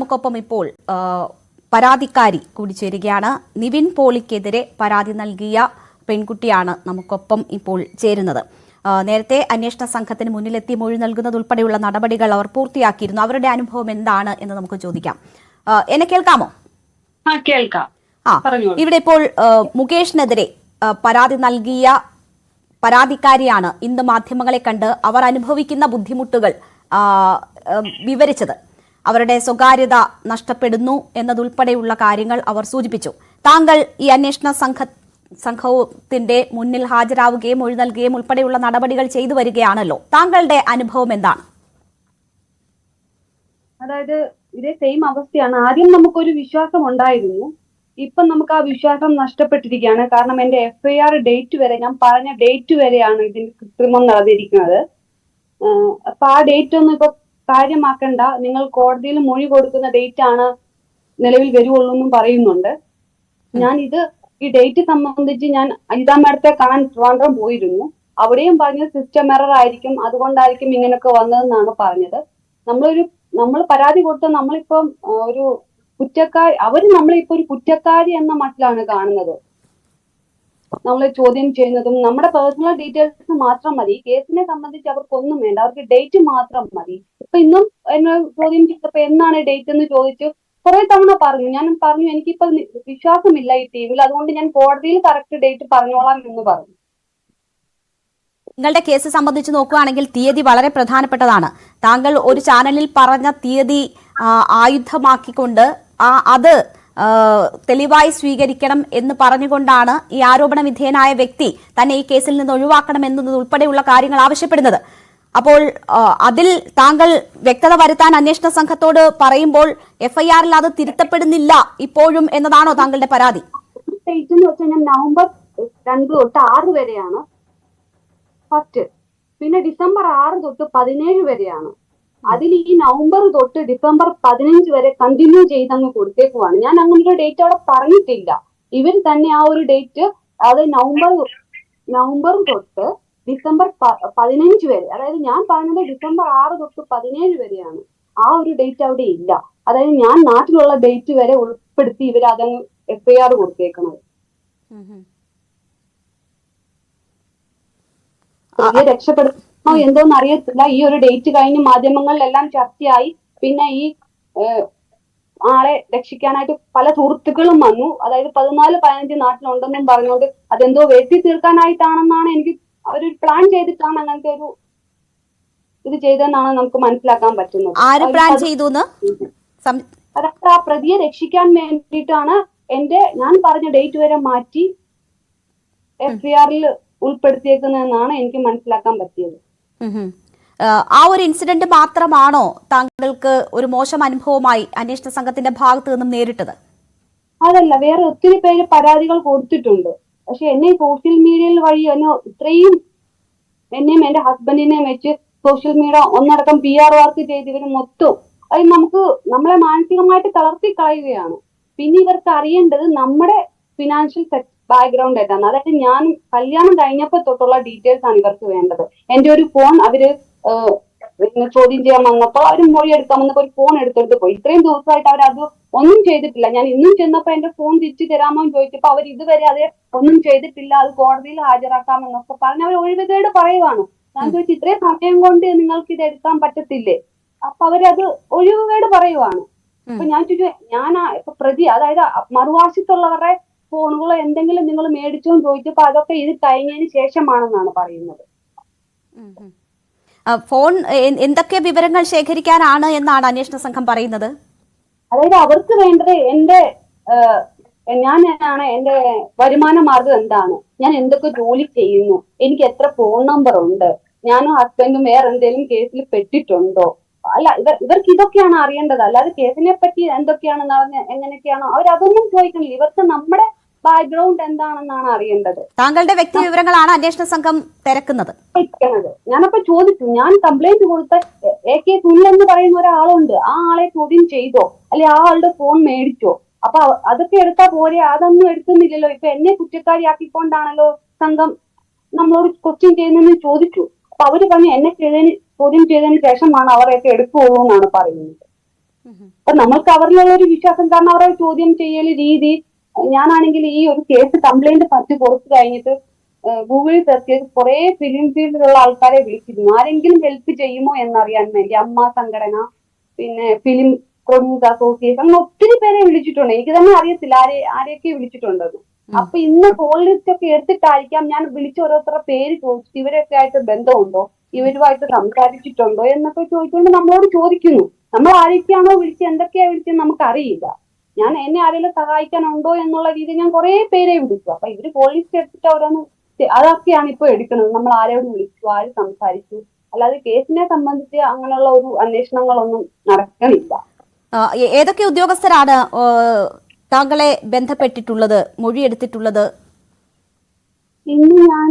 നമുക്കൊപ്പം ഇപ്പോൾ പരാതിക്കാരി കൂടി ചേരുകയാണ്. നിവിൻ പോളിക്കെതിരെ പരാതി നൽകിയ പെൺകുട്ടിയാണ് നമുക്കൊപ്പം ഇപ്പോൾ ചേരുന്നത്. നേരത്തെ അന്വേഷണ സംഘത്തിന് മുന്നിലെത്തി മൊഴി നൽകുന്നത് ഉൾപ്പെടെയുള്ള നടപടികൾ അവർ പൂർത്തിയാക്കിയിരുന്നു. അവരുടെ അനുഭവം എന്താണ് എന്ന് നമുക്ക് ചോദിക്കാം. എന്നെ കേൾക്കാമോ? കേൾക്കാം. ഇവിടെ ഇപ്പോൾ മുകേഷിനെതിരെ പരാതി നൽകിയ പരാതിക്കാരിയാണ് ഇന്ന് മാധ്യമങ്ങളെ കണ്ട് അവർ അനുഭവിക്കുന്ന ബുദ്ധിമുട്ടുകൾ വിവരിച്ചത്. അവരുടെ സ്വകാര്യത നഷ്ടപ്പെടുന്നു എന്നതുൾപ്പെടെയുള്ള കാര്യങ്ങൾ അവർ സൂചിപ്പിച്ചു. താങ്കൾ ഈ അന്വേഷണ സംഘത്തിന്റെ മുന്നിൽ ഹാജരാവുകയും മൊഴി നൽകുകയും ഉൾപ്പെടെയുള്ള നടപടികൾ ചെയ്തു വരികയാണല്ലോ. താങ്കളുടെ അനുഭവം എന്താണ്? അതായത് ഇതേ സെയിം അവസ്ഥയാണ്. ആദ്യം നമുക്കൊരു വിശ്വാസം ഉണ്ടായിരുന്നു. ഇപ്പം നമുക്ക് ആ വിശ്വാസം നഷ്ടപ്പെട്ടിരിക്കുകയാണ്. കാരണം എന്റെ FIR ഡേറ്റ് വരെ, ഞാൻ പറഞ്ഞ ഡേറ്റ് വരെയാണ് ഇതിന് കൃത്രിമം നടന്നിരിക്കുന്നത്. അപ്പൊ ആ ഡേറ്റ് ഒന്നും ഇപ്പൊ കാര്യമാക്കണ്ട, നിങ്ങൾ കോടതിയിൽ മൊഴി കൊടുക്കുന്ന ഡേറ്റ് ആണ് നിലവിൽ വരുവുള്ളൂ എന്നും പറയുന്നുണ്ട്. ഞാൻ ഈ ഡേറ്റ് സംബന്ധിച്ച് ഞാൻ അനിതാ മാഡത്തെ കാണാൻ ട്രിവാൻഡ്രം പോയിരുന്നു. അവിടെയും പറഞ്ഞത് സിസ്റ്റം എറർ ആയിരിക്കും, അതുകൊണ്ടായിരിക്കും ഇങ്ങനെയൊക്കെ വന്നതെന്നാണ് പറഞ്ഞത്. നമ്മൾ പരാതി കൊടുത്ത നമ്മളിപ്പം ഒരു കുറ്റക്കാരി, അവര് നമ്മളിപ്പോ ഒരു കുറ്റക്കാരി എന്ന മട്ടിലാണ് കാണുന്നത്. നമ്മളെ ചോദ്യം ചെയ്യുന്നതും നമ്മുടെ പേഴ്സണൽ ഡീറ്റെയിൽസ് മാത്രം മതി. കേസിനെ സംബന്ധിച്ച് അവർക്കൊന്നും വേണ്ട, അവർക്ക് ഡേറ്റ് മാത്രം മതി. ഇപ്പൊ ഇന്നും എന്നെ ചോദ്യം ചെയ്തപ്പോ എന്നാണ് ഡേറ്റ് എന്ന് ചോദിച്ചു. കുറെ തവണ പറഞ്ഞു. ഞാൻ പറഞ്ഞു എനിക്കിപ്പോ വിശ്വാസമില്ല ഈ ടീമിൽ, അതുകൊണ്ട് ഞാൻ കോടതിയിൽ കറക്റ്റ് ഡേറ്റ് പറഞ്ഞോളാം എന്ന് പറഞ്ഞു. നിങ്ങളുടെ കേസ് സംബന്ധിച്ച് നോക്കുകയാണെങ്കിൽ തീയതി വളരെ പ്രധാനപ്പെട്ടതാണ്. താങ്കൾ ഒരു ചാനലിൽ പറഞ്ഞ തീയതി ആയുധമാക്കിക്കൊണ്ട് അത് തെളിവായി സ്വീകരിക്കണം എന്ന് പറഞ്ഞുകൊണ്ടാണ് ഈ ആരോപണ വിധേയനായ വ്യക്തി തന്നെ ഈ കേസിൽ നിന്ന് ഒഴിവാക്കണം എന്നതുൾപ്പെടെയുള്ള കാര്യങ്ങൾ ആവശ്യപ്പെടുന്നത്. അപ്പോൾ അതിൽ താങ്കൾ വ്യക്തത വരുത്താൻ അന്വേഷണ സംഘത്തോട് പറയുമ്പോൾ FIR അത് തിരുത്തപ്പെടുന്നില്ല ഇപ്പോഴും എന്നതാണോ താങ്കളുടെ പരാതി? നവംബർ 2 തൊട്ട് 6 വരെയാണ് ഫസ്റ്റ്, പിന്നെ ഡിസംബർ 6 തൊട്ട് 17 വരെയാണ്. അതിൽ ഈ നവംബർ തൊട്ട് ഡിസംബർ 15 വരെ കണ്ടിന്യൂ ചെയ്തങ്ങ് കൊടുത്തേക്കുവാണ്. ഞാൻ അങ്ങനെ ഒരു ഡേറ്റ് അവിടെ പറഞ്ഞിട്ടില്ല. ഇവർ തന്നെ ആ ഒരു ഡേറ്റ്, അത് നവംബർ തൊട്ട് ഡിസംബർ 15 വരെ, അതായത് ഞാൻ പറഞ്ഞത് ഡിസംബർ 6 തൊട്ട് 17 വരെയാണ്. ആ ഒരു ഡേറ്റ് അവിടെ ഇല്ല. അതായത് ഞാൻ നാട്ടിലുള്ള ഡേറ്റ് വരെ ഉൾപ്പെടുത്തി ഇവർ അതങ്ങ് FIR കൊടുത്തേക്കുന്നത്. രക്ഷപ്പെടുത്തണോ എന്തോന്ന് അറിയത്തില്ല. ഈ ഒരു ഡേറ്റ് കഴിഞ്ഞ് മാധ്യമങ്ങളിലെല്ലാം ചർച്ചയായി. പിന്നെ ഈ ആളെ രക്ഷിക്കാനായിട്ട് പല സുഹൃത്തുക്കളും വന്നു. അതായത് 14-15 നാട്ടിലുണ്ടെന്നും പറഞ്ഞുകൊണ്ട് അതെന്തോ വെട്ടി തീർക്കാനായിട്ടാണെന്നാണ് എനിക്ക്, അവരൊരു പ്ലാൻ ചെയ്തിട്ടാണ് അങ്ങനത്തെ ഒരു ഇത് ചെയ്തെന്നാണ് നമുക്ക് മനസ്സിലാക്കാൻ പറ്റുന്നത്. അതായത് ആ പ്രതിയെ രക്ഷിക്കാൻ വേണ്ടിയിട്ടാണ് ഞാൻ പറഞ്ഞ ഡേറ്റ് വരെ മാറ്റി FIR ഉൾപ്പെടുത്തിയേക്കുന്നതെന്നാണ് എനിക്ക് മനസ്സിലാക്കാൻ പറ്റിയത്. ആ ഒരു ഇൻസിഡന്റ് മാത്രമാണോ താങ്കൾക്ക് ഒരു മോശം അനുഭവമായി അന്വേഷണ സംഘത്തിന്റെ ഭാഗത്തു നിന്നും നേരിട്ടത്? അതല്ല, വേറെ ഒത്തിരി പേര് പരാതികൾ കൊടുത്തിട്ടുണ്ട്. പക്ഷെ എന്നെ സോഷ്യൽ മീഡിയയിൽ വഴി ഇത്രയും എന്നെയും എന്റെ ഹസ്ബൻഡിനെയും വെച്ച് സോഷ്യൽ മീഡിയ ഒന്നടക്കം PR വർക്ക് ചെയ്ത് ഇവർ മൊത്തം അത് നമ്മളെ മാനസികമായിട്ട് തളർത്തി കളയുകയാണ്. പിന്നെ ഇവർക്ക് അറിയേണ്ടത് നമ്മുടെ ഫിനാൻഷ്യൽ ബാക്ക്ഗ്രൗണ്ട് ആയിട്ടാണ്. അതായത് ഞാൻ കല്യാണം കഴിഞ്ഞപ്പോ തൊട്ടുള്ള ഡീറ്റെയിൽസ് ആണ് ഇവർക്ക് വേണ്ടത്. എന്റെ ഒരു ഫോൺ അവര് ചോദ്യം ചെയ്യാൻ വന്നപ്പോൾ അവര് മൊഴി എടുക്കാൻ വന്നപ്പോ ഒരു ഫോൺ എടുത്തെടുത്ത് പോയി. ഇത്രയും ദിവസമായിട്ട് അവരത് ഒന്നും ചെയ്തിട്ടില്ല. ഞാൻ ഇന്നും ചെന്നപ്പോ എന്റെ ഫോൺ തിരിച്ചു തരാമോ എന്ന് ചോദിച്ചപ്പോ അവർ ഇതുവരെ അത് ഒന്നും ചെയ്തിട്ടില്ല, അത് കോടതിയിൽ ഹാജരാക്കാമെന്നൊക്കെ പറഞ്ഞ് അവർ ഒഴിവുകേട് പറയുവാണ്. ഞാൻ ചോദിച്ചു ഇത്രയും സമയം കൊണ്ട് നിങ്ങൾക്ക് ഇത് എടുക്കാൻ പറ്റത്തില്ലേ? അപ്പൊ അവരത് ഒഴിവുകേട് പറയുവാണ്. അപ്പൊ ഞാൻ ചോദിച്ചു, ഇപ്പൊ പ്രതി, അതായത് മറുവാശത്തുള്ളവരുടെ ഫോണുകളോ എന്തെങ്കിലും നിങ്ങൾ മേടിച്ചോ എന്ന് ചോദിച്ചപ്പോ അതൊക്കെ ഇത് കഴിഞ്ഞതിന് ശേഷമാണെന്നാണ് പറയുന്നത്. ഫോൺ എന്തൊക്കെ വിവരങ്ങൾ ശേഖരിക്കാനാണ് എന്നാണ് അന്വേഷണ സംഘം പറയുന്നത്? അതായത് അവർക്ക് വേണ്ടത് എന്റെ വരുമാന മാർഗം എന്താണ്, ഞാൻ എന്തൊക്കെ ജോലി ചെയ്യുന്നു, എനിക്ക് എത്ര ഫോൺ നമ്പർ ഉണ്ട്, ഞാനും ഹസ്ബൻഡും വേറെ എന്തെങ്കിലും കേസിൽ പെട്ടിട്ടുണ്ടോ, അല്ല ഇവർക്ക് ഇതൊക്കെയാണ് അറിയേണ്ടത്. അല്ലാതെ കേസിനെ പറ്റി എന്തൊക്കെയാണെന്ന് എങ്ങനെയൊക്കെയാണോ അവരതൊന്നും ചോദിക്കണില്ല. ഇവർക്ക് നമ്മുടെ ബാക്ക്ഗ്രൗണ്ട് എന്താണെന്നാണ് അറിയേണ്ടത്. താങ്കളുടെ വ്യക്തി വിവരങ്ങളാണ് അന്വേഷണ സംഘം തിരക്കുന്നത്. ഞാനപ്പോ ചോദിച്ചു, ഞാൻ കംപ്ലൈന്റ് കൊടുത്ത AK സുനിൽ എന്ന് പറയുന്ന ഒരാളുണ്ട്, ആ ആളെ ചോദ്യം ചെയ്തോ, അല്ലെ ആ ആളുടെ ഫോൺ മേടിച്ചോ? അപ്പൊ അതൊക്കെ എടുത്താ പോരെ? അതൊന്നും എടുക്കുന്നില്ലല്ലോ. ഇപ്പൊ എന്നെ കുറ്റക്കാരിയാക്കിക്കൊണ്ടാണല്ലോ സംഘം നമ്മളോട് ക്വസ്റ്റ്യൻ ചെയ്യുന്നതെന്ന് ചോദിച്ചു. അപ്പൊ അവര് പറഞ്ഞു എന്നെ ചോദ്യം ചെയ്തതിന് ശേഷമാണ് അവരെയൊക്കെ എടുക്കുള്ളൂ എന്നാണ് പറയുന്നത്. അപ്പൊ നമ്മൾക്ക് അവരിലുള്ള ഒരു വിശ്വാസം, കാരണം അവരുടെ ചോദ്യം ചെയ്യൽ രീതി. ഞാനാണെങ്കിൽ ഈ ഒരു കേസ് കംപ്ലൈന്റ് പറ്റി കൊടുത്തു കഴിഞ്ഞിട്ട് ഗൂഗിളിൽ സെർച്ച് ചെയ്ത് കുറെ ഫിലിം ഫീൽഡിലുള്ള ആൾക്കാരെ വിളിച്ചിരുന്നു, ആരെങ്കിലും ഹെൽപ്പ് ചെയ്യുമോ എന്നറിയാൻ വേണ്ടി. അമ്മ സംഘടന, പിന്നെ ഫിലിം പ്രൊഡ്യൂസ് അസോസിയേഷൻ, അങ്ങനെ ഒത്തിരി പേരെ വിളിച്ചിട്ടുണ്ട്. എനിക്ക് തന്നെ അറിയത്തില്ല ആരെയൊക്കെ വിളിച്ചിട്ടുണ്ടെന്ന്. അപ്പൊ ഇന്ന് കോൾ ലിസ്റ്റ് ഒക്കെ എടുത്തിട്ടായിരിക്കാം ഞാൻ വിളിച്ച ഓരോരുത്തരുടെ പേര് ചോദിച്ചിട്ട് ഇവരൊക്കെ ആയിട്ട് ബന്ധമുണ്ടോ, ഇവരുമായിട്ട് സംസാരിച്ചിട്ടുണ്ടോ എന്നൊക്കെ ചോദിച്ചുകൊണ്ട് നമ്മളോട് ചോദിക്കുന്നു. നമ്മൾ ആരൊക്കെയാണോ വിളിച്ചത്, എന്തൊക്കെയാ വിളിച്ചത് നമുക്കറിയില്ല. ഞാൻ എന്നെ ആരെങ്കിലും സഹായിക്കാനുണ്ടോ എന്നുള്ള രീതിയിൽ ഞാൻ കുറെ പേരെ വിളിച്ചു. അപ്പൊ ഇവര് കോൾ ലിസ്റ്റ് എടുത്തിട്ട് ഓരോന്ന് അതൊക്കെയാണ് ഇപ്പൊ എടുക്കുന്നത്. നമ്മൾ ആരോട് വിളിച്ചു, ആര് സംസാരിച്ചു, അല്ലാതെ കേസിനെ സംബന്ധിച്ച് അങ്ങനെയുള്ള ഒരു അന്വേഷണങ്ങളൊന്നും നടക്കണില്ല. ഏതൊക്കെ ഉദ്യോഗസ്ഥരാണ് താങ്കളെ ബന്ധപ്പെട്ടിട്ടുള്ളത്, മൊഴിയെടുത്തിട്ടുള്ളത്? ഇന്ന് ഞാൻ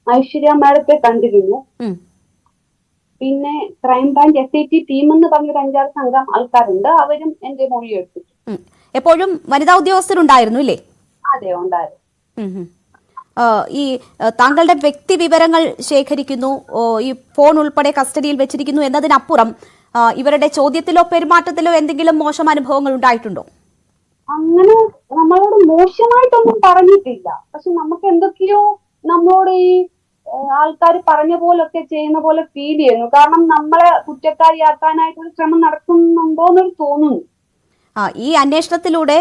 ഐശ്വര്യ മാഡത്തെ കണ്ടിരുന്നു. പിന്നെ ക്രൈംബ്രാഞ്ച് SIT ടീം എന്ന് പറഞ്ഞൊരു 5-6 സംഘം ആൾക്കാരുണ്ട്, അവരും എന്റെ മൊഴിയെടുത്തു. എപ്പോഴും വനിതാ ഉദ്യോഗസ്ഥരുണ്ടായിരുന്നു ഇല്ലേ? അതെ, ഉണ്ടായിരുന്നു. ഈ താങ്കളുടെ വ്യക്തി വിവരങ്ങൾ ശേഖരിക്കുന്നു, ഈ ഫോൺ ഉൾപ്പെടെ കസ്റ്റഡിയിൽ വെച്ചിരിക്കുന്നു എന്നതിനപ്പുറം ഇവരുടെ ചോദ്യത്തിലോ പെരുമാറ്റത്തിലോ എന്തെങ്കിലും മോശം അനുഭവങ്ങൾ ഉണ്ടായിട്ടുണ്ടോ? അങ്ങനെ നമ്മളോട് മോശമായിട്ടൊന്നും പറഞ്ഞിട്ടില്ല. പക്ഷെ നമുക്ക് എന്തൊക്കെയോ നമ്മളോട് ഈ ആൾക്കാർ പറഞ്ഞ പോലൊക്കെ ചെയ്യുന്ന പോലെ ഫീൽ ചെയ്യുന്നു. കാരണം നമ്മളെ കുറ്റക്കാരിയാക്കാനായിട്ടൊരു ശ്രമം നടക്കുന്നുണ്ടോന്നൊരു തോന്നുന്നു. ഈ അന്വേഷണത്തിലൂടെ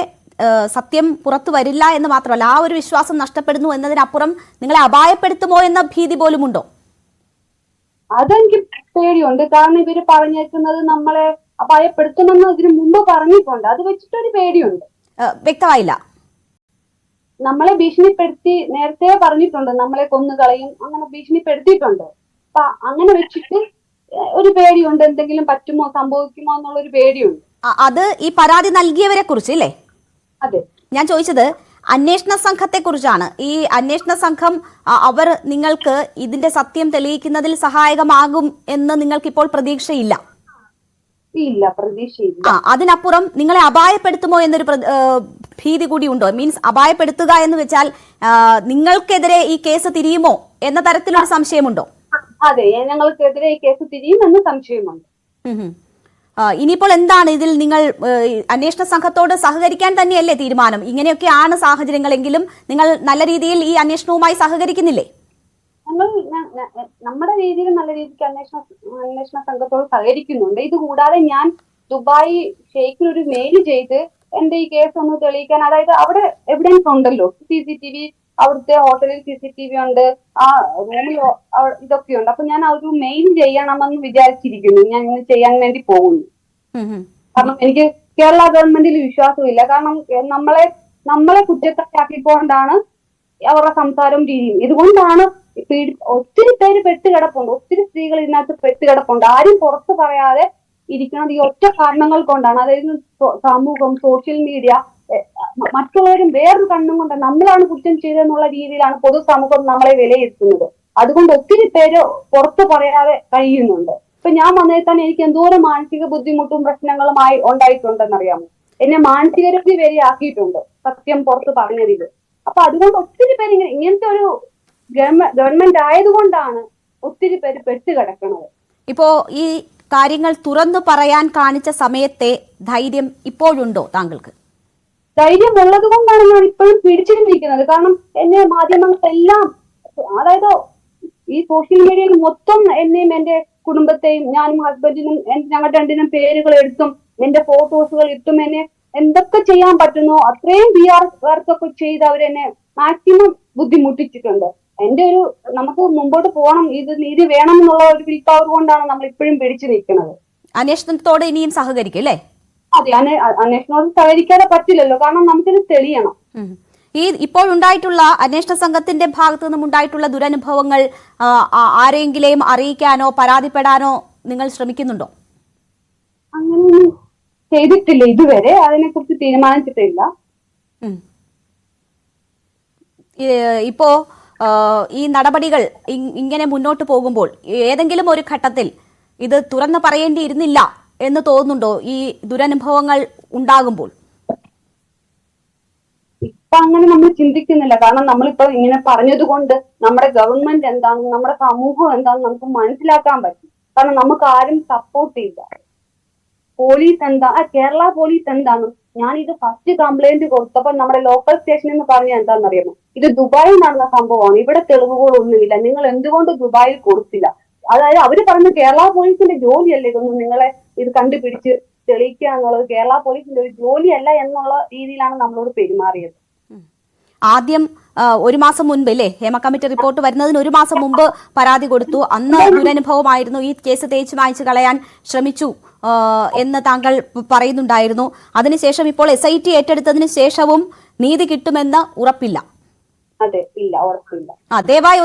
സത്യം പുറത്തു വരില്ല എന്ന് മാത്രമല്ല, ആ ഒരു വിശ്വാസം നഷ്ടപ്പെടുന്നു എന്നതിനപ്പുറം നിങ്ങളെ അപായപ്പെടുത്തുമോ എന്ന ഭീതി പോലും ഉണ്ടോ? അതെനിക്ക് പേടിയുണ്ട്. കാരണം ഇവര് പറഞ്ഞേക്കുന്നത് നമ്മളെ അപായപ്പെടുത്തുമെന്ന് ഇതിനു മുമ്പ് പറഞ്ഞിട്ടുണ്ട്. അത് വെച്ചിട്ടൊരു പേടിയുണ്ട്. വ്യക്തമായില്ല. നമ്മളെ ഭീഷണിപ്പെടുത്തി നേരത്തെ പറഞ്ഞിട്ടുണ്ട്, നമ്മളെ കൊന്നുകളയും, അങ്ങനെ ഭീഷണിപ്പെടുത്തിയിട്ടുണ്ട്. അപ്പൊ അങ്ങനെ വെച്ചിട്ട് ഒരു പേടിയുണ്ട്, എന്തെങ്കിലും പറ്റുമോ, സംഭവിക്കുമോ എന്നുള്ളൊരു പേടിയുണ്ട്. അത് ഈ പരാതി നൽകിയവരെ കുറിച്ച് അല്ലേ? അതെ, ഞാൻ ചോദിച്ചത് അന്വേഷണ സംഘത്തെ കുറിച്ചാണ്. ഈ അന്വേഷണ സംഘം അവർ നിങ്ങൾക്ക് ഇതിന്റെ സത്യം തെളിയിക്കുന്നതിൽ സഹായകമാകും എന്ന് നിങ്ങൾക്ക് ഇപ്പോൾ പ്രതീക്ഷയില്ല? ഇല്ല, പ്രതീക്ഷയില്ല. അതിനപ്പുറം നിങ്ങളെ അപായപ്പെടുത്തുമോ എന്നൊരു ഭീതി കൂടി ഉണ്ടോ? മീൻസ് അപായപ്പെടുത്തുക എന്ന് വെച്ചാൽ നിങ്ങൾക്കെതിരെ ഈ കേസ് തിരിയുമോ എന്ന തരത്തിലൊരു സംശയമുണ്ടോ? അതെ, ഞങ്ങൾക്കെതിരെ ഈ കേസ് തിരിയുമെന്ന് സംശയമുണ്ട്. ഇനിയിപ്പോൾ എന്താണ് ഇതിൽ നിങ്ങൾ അന്വേഷണ സംഘത്തോട് സഹകരിക്കാൻ തന്നെയല്ലേ തീരുമാനം? ഇങ്ങനെയൊക്കെയാണ് സാഹചര്യങ്ങളെങ്കിലും നിങ്ങൾ നല്ല രീതിയിൽ ഈ അന്വേഷണവുമായി സഹകരിക്കുന്നില്ലേ? ഞങ്ങൾ നമ്മുടെ രീതിയിൽ നല്ല രീതിക്ക് അന്വേഷണ സംഘത്തോട് സഹകരിക്കുന്നുണ്ട്. ഇത് കൂടാതെ ഞാൻ ദുബായ് ഷെയ്ഖിന് ഒരു മെയിൽ ചെയ്ത് എന്റെ ഈ കേസ് ഒന്ന് തെളിയിക്കാൻ, അതായത് അവിടെ എവിഡൻസ് ഉണ്ടല്ലോ, CCTV, അവിടുത്തെ ഹോട്ടലിൽ CCTV ഉണ്ട്, ആ റൂമിൽ ഇതൊക്കെയുണ്ട്. അപ്പൊ ഞാൻ ഒരു മെയിൽ ചെയ്യണമെന്ന് വിചാരിച്ചിരിക്കുന്നു. ഞാൻ ഇന്ന് ചെയ്യാൻ വേണ്ടി പോകുന്നു. കാരണം എനിക്ക് കേരള ഗവൺമെന്റിൽ വിശ്വാസമില്ല. കാരണം നമ്മളെ കുറ്റക്കാരാക്കിക്കൊണ്ടാണ് അവരുടെ സംസാരവും രീതിയും. ഇതുകൊണ്ടാണ് ഒത്തിരി പേര് പെട്ടുകിടപ്പുണ്ട്, ഒത്തിരി സ്ത്രീകൾ ഇതിനകത്ത് പെട്ടുകിടപ്പുണ്ട്. ആരും പുറത്ത് പറയാതെ ഇരിക്കുന്നത് ഈ ഒറ്റ കാരണങ്ങൾ കൊണ്ടാണ്. അതായത് സമൂഹം, സോഷ്യൽ മീഡിയ, മറ്റുള്ളവരും വേറൊരു കണ്ണും കൊണ്ട് നമ്മളാണ് കുറ്റം ചെയ്തതെന്നുള്ള രീതിയിലാണ് പൊതുസമൂഹം നമ്മളെ വിലയിരുത്തുന്നത്. അതുകൊണ്ട് ഒത്തിരി പേര് പുറത്ത് പറയാതെ കഴിയുന്നുണ്ട്. ഇപ്പൊ ഞാൻ വന്നതിൽ തന്നെ എനിക്ക് എന്തോരം മാനസിക ബുദ്ധിമുട്ടും പ്രശ്നങ്ങളുമായി ഉണ്ടായിട്ടുണ്ടെന്നറിയാമോ? എന്നെ മാനസികരോഗി വരെ ആക്കിയിട്ടുണ്ട് സത്യം പുറത്ത് പറഞ്ഞതിൽ. അപ്പൊ അതുകൊണ്ട് ഒത്തിരി പേര് ഇങ്ങനത്തെ ഒരു ഗവൺമെന്റ് ആയതുകൊണ്ടാണ് ഒത്തിരി പേര് പെട്ടുകിടക്കുന്നത്. ഇപ്പോ ഈ കാര്യങ്ങൾ തുറന്നു പറയാൻ കാണിച്ച സമയത്തെ ധൈര്യം ഇപ്പോഴുണ്ടോ താങ്കൾക്ക്? ധൈര്യം ഉള്ളത് കൊണ്ടാണ് ഞാൻ ഇപ്പോഴും പിടിച്ചിരിക്കുന്നത്. കാരണം എന്നെ മാധ്യമങ്ങളെല്ലാം, അതായത് ഈ സോഷ്യൽ മീഡിയയിൽ മൊത്തം എന്നെയും എന്റെ കുടുംബത്തെയും, ഞാനും ഹസ്ബൻഡിനും ഞങ്ങളുടെ രണ്ടിനും പേരുകൾ എടുത്തും എന്റെ ഫോട്ടോസുകൾ ഇട്ടും എന്നെ എന്തൊക്കെ ചെയ്യാൻ പറ്റുന്നോ അത്രയും PR വർക്കൊക്കെ ചെയ്ത് അവരെന്നെ മാക്സിമം ബുദ്ധിമുട്ടിച്ചിട്ടുണ്ട്. എന്റെ ഒരു നമുക്ക് മുമ്പോട്ട് പോകണം, ഇത് നീതി വേണം എന്നുള്ള ഒരു വിൽ പവർ കൊണ്ടാണ് നമ്മൾ ഇപ്പോഴും പിടിച്ചു നിൽക്കുന്നത്. അന്വേഷണത്തോട് ഇനിയും സഹകരിക്കും അല്ലേ? അതെ, അന്വേഷണത്തോട് സഹകരിക്കാതെ പറ്റില്ലല്ലോ. കാരണം നമുക്കിത് തെളിയണം. ഈ ഇപ്പോൾ ഉണ്ടായിട്ടുള്ള അന്വേഷണ സംഘത്തിന്റെ ഭാഗത്തു നിന്നും ഉണ്ടായിട്ടുള്ള ദുരനുഭവങ്ങൾ ആരെങ്കിലും അറിയിക്കാനോ പരാതിപ്പെടാനോ നിങ്ങൾ ശ്രമിക്കുന്നുണ്ടോ? അങ്ങനെയൊന്നും ചെയ്തിട്ടില്ല ഇതുവരെ, അതിനെ കുറിച്ച് തീരുമാനിച്ചിട്ടില്ല. ഇപ്പോ ഈ നടപടികൾ ഇങ്ങനെ മുന്നോട്ട് പോകുമ്പോൾ ഏതെങ്കിലും ഒരു ഘട്ടത്തിൽ ഇത് തുറന്നു പറയേണ്ടിയിരുന്നില്ല എന്ന് തോന്നുന്നുണ്ടോ ഈ ദുരനുഭവങ്ങൾ ഉണ്ടാകുമ്പോൾ? ഇപ്പൊ അങ്ങനെ നമ്മൾ ചിന്തിക്കുന്നില്ല. കാരണം നമ്മളിപ്പോ ഇങ്ങനെ പറഞ്ഞത് കൊണ്ട് നമ്മുടെ ഗവൺമെന്റ് എന്താണെന്ന്, നമ്മുടെ സമൂഹം എന്താണെന്ന് നമുക്ക് മനസ്സിലാക്കാൻ പറ്റും. കാരണം നമുക്ക് ആരും സപ്പോർട്ട് ചെയ്യില്ല. പോലീസ് എന്താ കേരള പോലീസ് എന്താണ്, ഞാൻ ഇത് ഫസ്റ്റ് കംപ്ലൈന്റ് കൊടുത്തപ്പോൾ നമ്മുടെ ലോക്കൽ സ്റ്റേഷനിൽ നിന്ന് പറഞ്ഞ എന്താണെന്നറിയാമോ, ഇത് ദുബായിൽ നടന്ന സംഭവമാണ്, ഇവിടെ തെളിവുകളൊന്നുമില്ല, നിങ്ങൾ എന്തുകൊണ്ട് ദുബായിൽ കൊടുത്തില്ല. അതായത് അവര് പറഞ്ഞ കേരള പോലീസിന്റെ ജോലിയല്ലേ ഇതൊന്നും നിങ്ങളെ ഇത് കണ്ടുപിടിച്ച് തെളിയിക്കുക എന്നുള്ളത്, കേരള പോലീസിന്റെ ഒരു ജോലിയല്ല എന്നുള്ള രീതിയിലാണ് നമ്മളോട് പെരുമാറിയത്. ആദ്യം ഒരു മാസം മുൻപ് അല്ലേ ഹേമ കമ്മിറ്റി റിപ്പോർട്ട് വരുന്നതിന് ഒരു മാസം മുമ്പ് പരാതി കൊടുത്തു. അന്ന് ദുരനുഭവമായിരുന്നു, ഈ കേസ് തേച്ച് മായ്ച്ചു കളയാൻ ശ്രമിച്ചു എന്ന് താങ്കൾ പറയുന്നുണ്ടായിരുന്നു. അതിനുശേഷം ഇപ്പോൾ SIT ഏറ്റെടുത്തതിന് ശേഷവും നീതി കിട്ടുമെന്ന് ഉറപ്പില്ല. അതെ, ഇല്ല, ഉറപ്പില്ല. ദയവായി